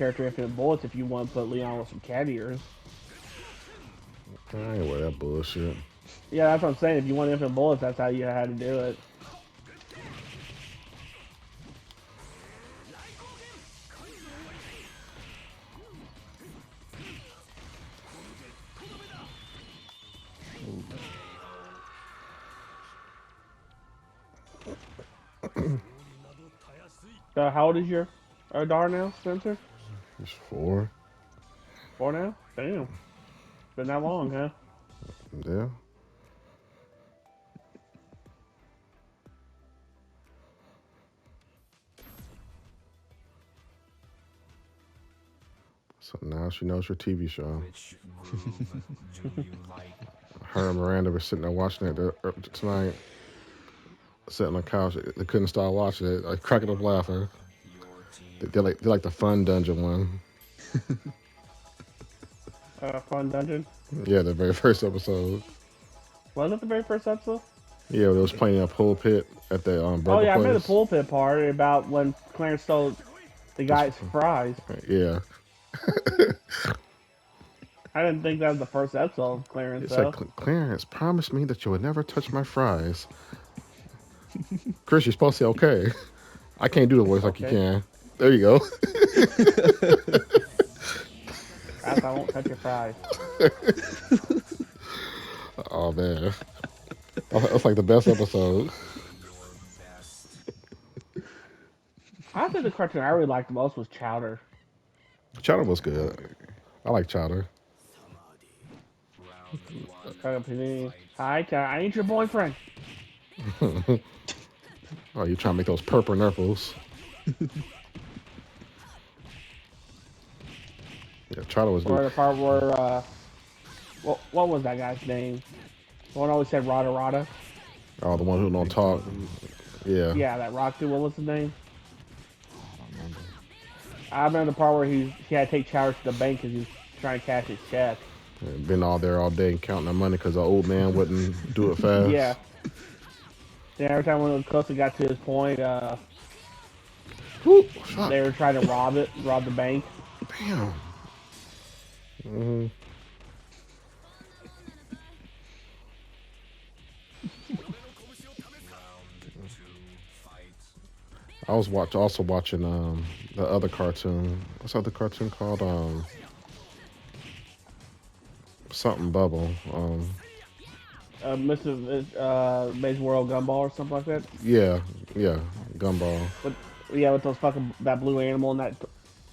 character infinite bullets if you want to put Leon with some cat ears. I ain't wear that bullshit. Yeah, that's what I'm saying. If you want infinite bullets, that's how you had to do it. How old is your daughter now, Spencer? It's 4. 4 now? Damn. Been that long, huh? Yeah. So now she knows her TV show. Which groove do you like? Her and Miranda were sitting there watching it tonight. Sitting on the couch, they couldn't stop watching it. Like cracking up laughing. They're like the fun dungeon one. Fun dungeon. Yeah, the very first episode. Wasn't it the very first episode? Yeah, it was playing a pool pit at the burger Oh yeah, I place. remember the pulpit part about when Clarence stole the guy's fries. Yeah. I didn't think that was the first episode of Clarence. It's Though. like, Clarence, promise me that you would never touch my fries. Chris, you're supposed to say okay. I can't do the voice like you can. There you go. I won't touch your fries. Oh man, that's like the best episode. I think the cartoon I really liked the most was Chowder. Chowder was good. I like Chowder. Hi, I ain't your boyfriend. Oh, you trying to make those purple nurples. Yeah, Chowder was good. Or the part where, what was that guy's name? The one always said Rada Rada. Oh, the one who don't talk. Yeah. Yeah, that rock dude. What was his name? I don't remember. I remember the part where he had to take Chowder to the bank because he was trying to cash his check. Been all there all day counting the money because the old man wouldn't do it fast. Yeah. Then every time when the closer got to his point, Whoop, they were trying to rob the bank. Damn. Mm-hmm. I was also watching the other cartoon. What's the other cartoon called? Something Bubble. Mr. Amazing World Gumball or something like that. Yeah, Gumball. With those fucking that blue animal and that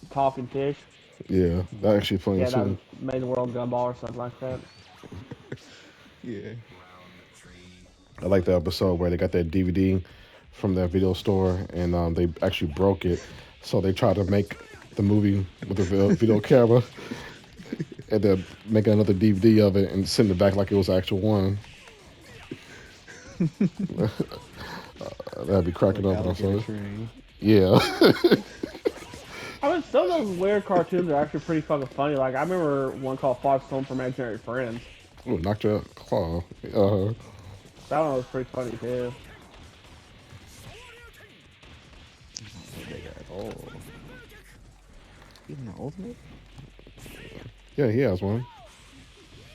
talking fish. Yeah, that actually funny Yeah, that too. Amazing World Gumball or something like that. Yeah. I like the episode where they got that DVD from that video store and they actually broke it, so they tried to make the movie with the video camera and then make another DVD of it and send it back like it was the actual one. That'd be cracking up. Yeah. I mean, some of those weird cartoons are actually pretty fucking funny. Like, I remember one called Fox Home from Imaginary Friends. Ooh, knocked your claw. That one was pretty funny, too. Oh. Even the ultimate? Yeah, he has one.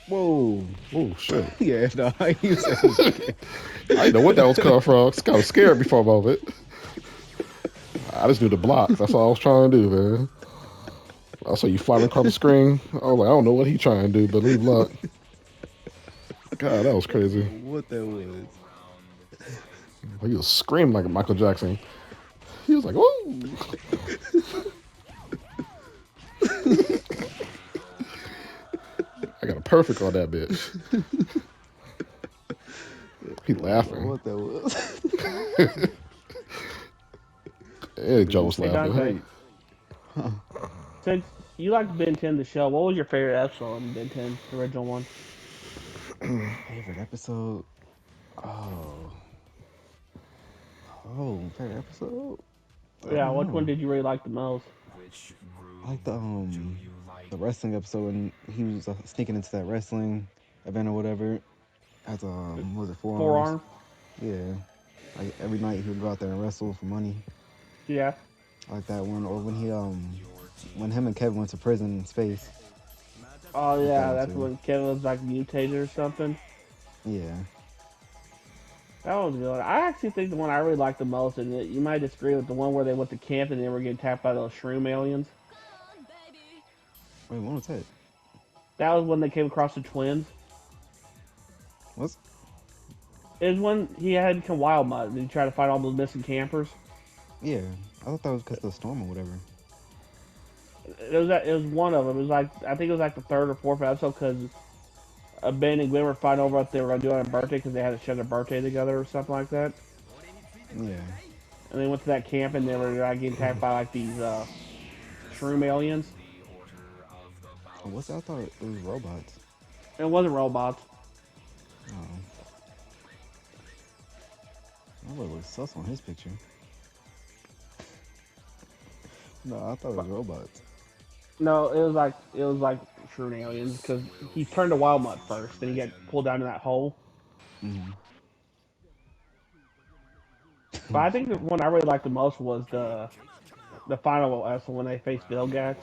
Whoa. Oh, shit. Yeah, no, I use that. I didn't know what that was coming from. It's kind of scared me for a moment. I just knew the block. That's all I was trying to do, man. I saw you flying across the screen. I was like, I don't know what he trying to do, but leave luck. God, that was crazy. What that was. He was screaming like Michael Jackson. He was like, "Whoa!" I got a perfect on that bitch. He laughing. What that was. Yeah, Joe was laughing. Hey. Since you liked Ben 10 the show, what was your favorite episode in Ben 10, the original one? Favorite episode? Oh, favorite episode? Yeah, which one did you really like the most? I like the wrestling episode when he was sneaking into that wrestling event or whatever. As what was it, Forearm? Yeah. Like every night he would go out there and wrestle for money. Yeah. I like that one. Or when he when him and Kevin went to prison in space. Oh Like that yeah, one that's too. when Kevin was like mutated or something. Yeah. That was good. I actually think the one I really liked the most, and you might disagree with the one where they went to camp and they were getting attacked by those shroom aliens. Wait, when was that? That was when they came across the twins. What's? It was when he had become wild mud and he tried to find all those missing campers. Yeah, I thought that was because of the storm or whatever. It was one of them. It was like I think it was like the third or fourth episode because Ben and Gwen were fighting over what they were gonna do on their birthday because they had to share their birthday together or something like that. Yeah. And they went to that camp and they were like, getting attacked by like these shroom aliens. Oh, what's that? I thought it was robots. It wasn't robots. Oh, that boy looks sus on his picture. No, I thought it was robots. No, it was like shroom aliens because he turned to wild mud first, then he got pulled down in that hole. Mm-hmm. But I think the one I really liked the most was the final episode when they faced Vilgax.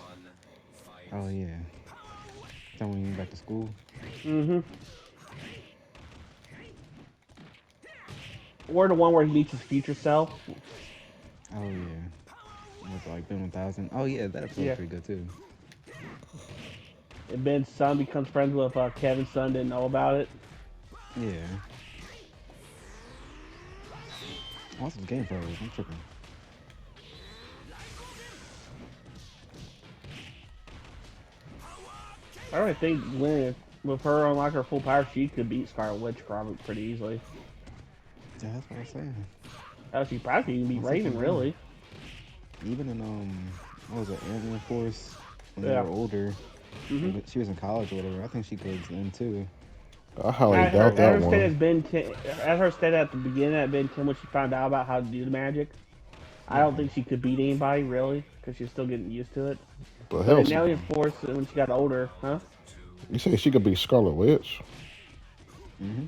Oh yeah. Then when you went back to school. Mm-hmm. Or the one where he meets his future self. Oh yeah. With like Ben 1000. Oh yeah, that episode was Yeah. pretty good too. And Ben's son becomes friends with Kevin's son, didn't know about it. Yeah. What's this game froze? I'm tripping. I really think with her on like her full power, she could beat Scarlet Witch probably pretty easily. Yeah, that's what I was saying. She probably could even beat What's that Raven, thing now? really. Even in what was it, Alien Force when they Yeah. were older, Mm-hmm. when she was in college or whatever. I think she could then too. I highly At her, doubt at that her state one. as Ben 10, at her state at the beginning at Ben 10 when she found out about how to do the magic, I Yeah. don't think she could beat anybody really because she's still getting used to it. But But hell, in Alien Force, when she got older, huh? you say she could be Scarlet Witch? Mm-hmm.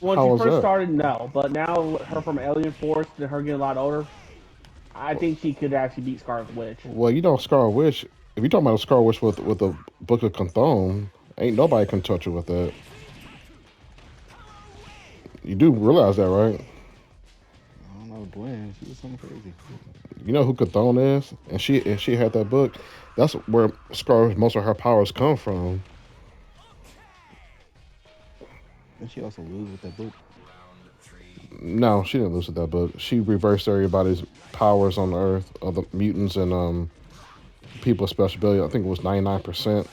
When she How is first that? started, no. But now her from Alien Force and her getting a lot older, I think she could actually beat Scarlet Witch. Well, you know, Scarlet Witch. If you're talking about a Scarlet Witch with a Book of Cthulhu, ain't nobody can touch her with that. You do realize that, right? I don't know, Gwen. She was something crazy. You know who Cthulhu is, and she had that book. That's where Scarlet most of her powers come from. And she also lose with that book. No, she didn't lose with that book. She reversed everybody's powers on Earth, of the mutants and people with special ability. I think it was 99%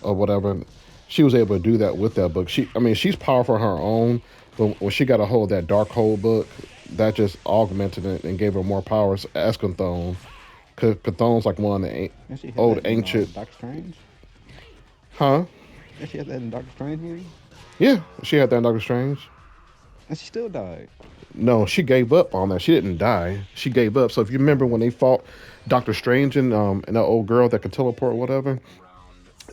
or whatever. She was able to do that with that book. I mean, she's powerful on her own, but when she got a hold of that Dark Hole book, that just augmented it and gave her more powers as Cthulhu. Because Cthulhu's like one of the And she had old that in ancient, Doctor Strange. huh? And she had that in Doctor Strange movie. Yeah, she had that in Doctor Strange. And she still died. No, she gave up on that. She didn't die. She gave up. So if you remember when they fought Doctor Strange and that old girl that could teleport, or whatever,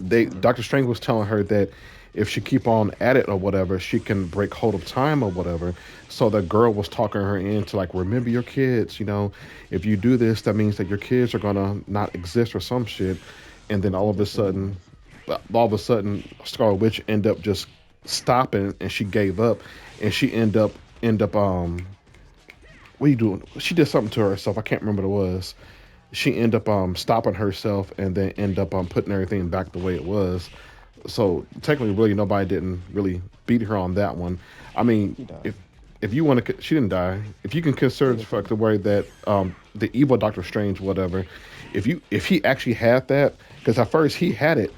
Yeah. Doctor Strange was telling her that if she keep on at it or whatever, she can break hold of time or whatever. So the girl was talking her into like, remember your kids. You know, if you do this, that means that your kids are gonna not exist or some shit. And then That's what that shit was. all of a sudden, Scarlet Witch end up just stopping, and she gave up, and she end up what are you doing? She did something to herself. I can't remember what it was. She ended up stopping herself and then end up putting everything back the way it was. So technically, really, nobody didn't really beat her on that one. I mean, She died. if you want to, she didn't die. If you can consider Yeah, the that's right. fact the way that the evil Doctor Strange, whatever, if he actually had that, because at first he had it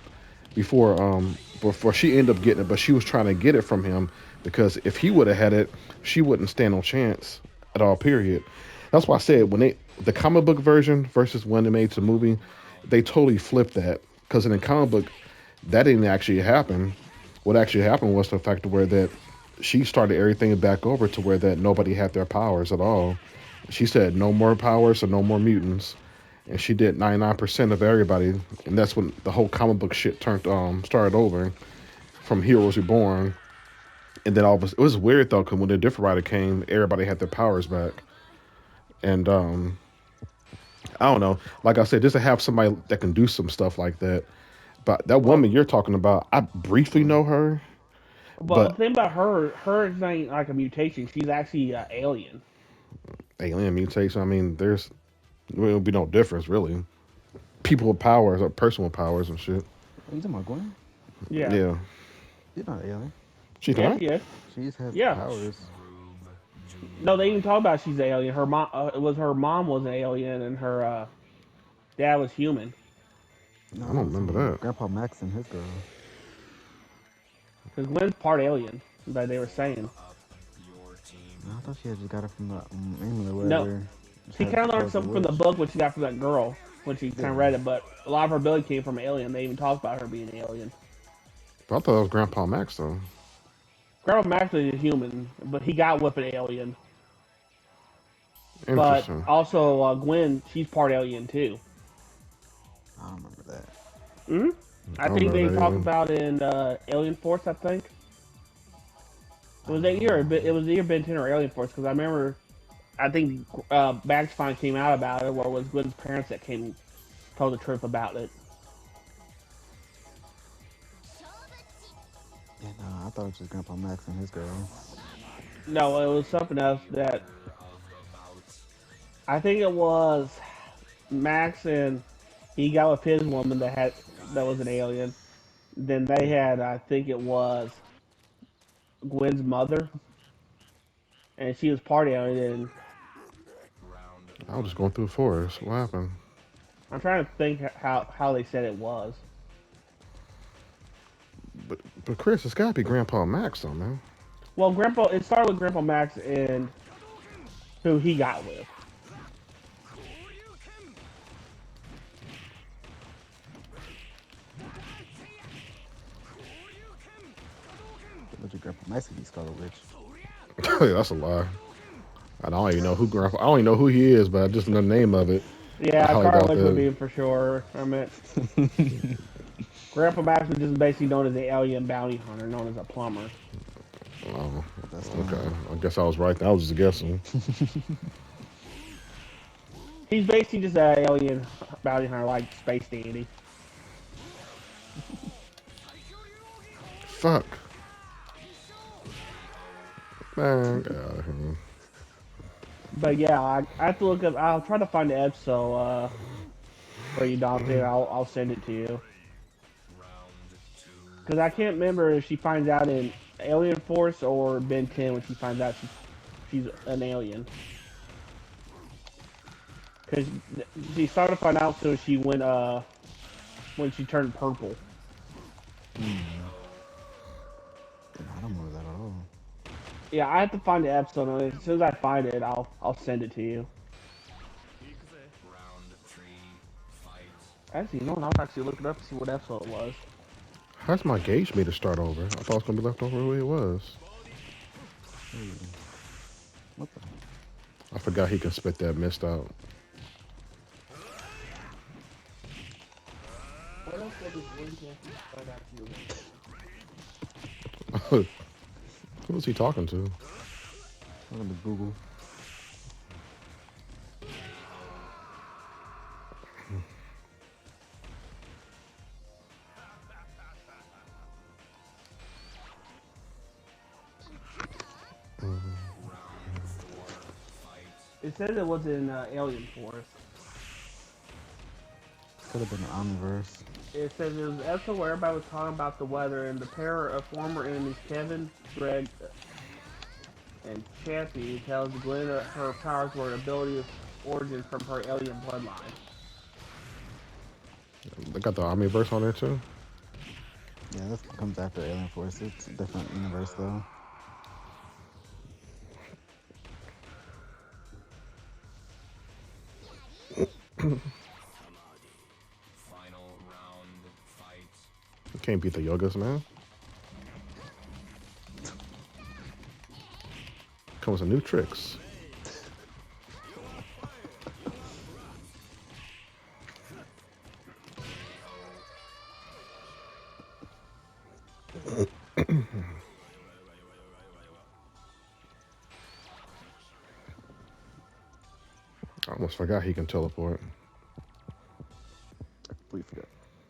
before she ended up getting it, but she was trying to get it from him because if he would have had it, she wouldn't stand no chance at all. Period. That's why I said when the comic book version versus when they made the movie, they totally flipped that because in the comic book that didn't actually happen. What actually happened was the fact where that she started everything back over to where that nobody had their powers at all. She said no more powers or no more mutants, and she did 99% of everybody, and that's when the whole comic book shit turned started over from Heroes Reborn, and then all of us. It was weird though, because when the different writer came, everybody had their powers back, and I don't know. Like I said, just to have somebody that can do some stuff like that. But that Well, woman you're talking about, I briefly know her, but the but thing about her is not like a mutation. She's actually an alien. alien mutation. I mean, will be no difference really. People with powers or personal powers and shit. Are you talking about Gwen? Yeah. Yeah, She's not an alien. she's Yeah, not. she is. She just has Yeah. powers. No, they even talk about she's an alien. Her mom, it was her mom was an alien, and her dad was human. No, I that don't was remember that. Grandpa Max and his girl. Because Gwen's part alien, like they were saying. No, I thought she had just got it from the England or No, whatever. Just she had kind of the learned powers of a something from the witch. book, which she got from that girl when she kind Yeah. of read it. But a lot of her ability came from alien. They even talked about her being an alien. But I thought it was Grandpa Max though. Grandpa Max is a human, but he got with an alien. But Interesting. also Gwen, she's part alien too. I don't remember that. Hmm. I I don't think remember they that talked either. about in Alien Force. I think it I was don't that year. know. It was either Ben 10 or Alien Force because I remember. I think Max finally came out about it, or it was Gwen's parents that came told the truth about it. Yeah, no, I thought it was just Grandpa Max and his girl. No, it was something else that I think it was Max and he got with his woman that was an alien. Then they had, I think it was Gwen's mother, and she was part alien. And I was just going through the forest. What happened? I'm trying to think how they said it was. But Chris, it's gotta be Grandpa Max though, man. Well, Grandpa, it started with Grandpa Max and who he got with. But your Grandpa Max could be Scarlet Witch. That's a lie. I don't even know who Grandpa. I don't even know who he is, but I just know the name of it. I Yeah, highly Scarlet doubt Witch would that. be for sure. I mean, Grandpa Max was just basically known as the alien bounty hunter, known as a plumber. Oh, That's okay. fine. I guess I was right. I was just guessing. He's basically just an alien bounty hunter, like Space Dandy. Fuck, man. Get out of here. But yeah, I have to look up. I'll try to find the episode for you, Dante. I'll send it to you because I can't remember if she finds out in Alien Force or Ben 10 when she finds out she's an alien. Because she started to find out so she went when she turned purple. Hmm. Yeah, I don't remember that at all. Yeah, I have to find the episode. And as soon as I find it, I'll send it to you. Actually, no, I'll actually look it up to see what episode it was. How's my gauge meter start over? I thought it was gonna be left over the way it was. Hey, what the? I forgot he can spit that mist out. What else was this find out to you? Who was he talking to? I'm gonna Google. It says it was in Alien Force. Could have been an Omniverse. It says it was an episode where everybody was talking about the weather, and the pair of former enemies, Kevin, Greg, and Chappie, tells Glenn that her powers were an ability of origin from her alien bloodline. They got the Omniverse on there too. Yeah, this comes after Alien Force. It's a different universe though. You can't beat the yogas, man. Comes with new tricks. I almost forgot he can teleport.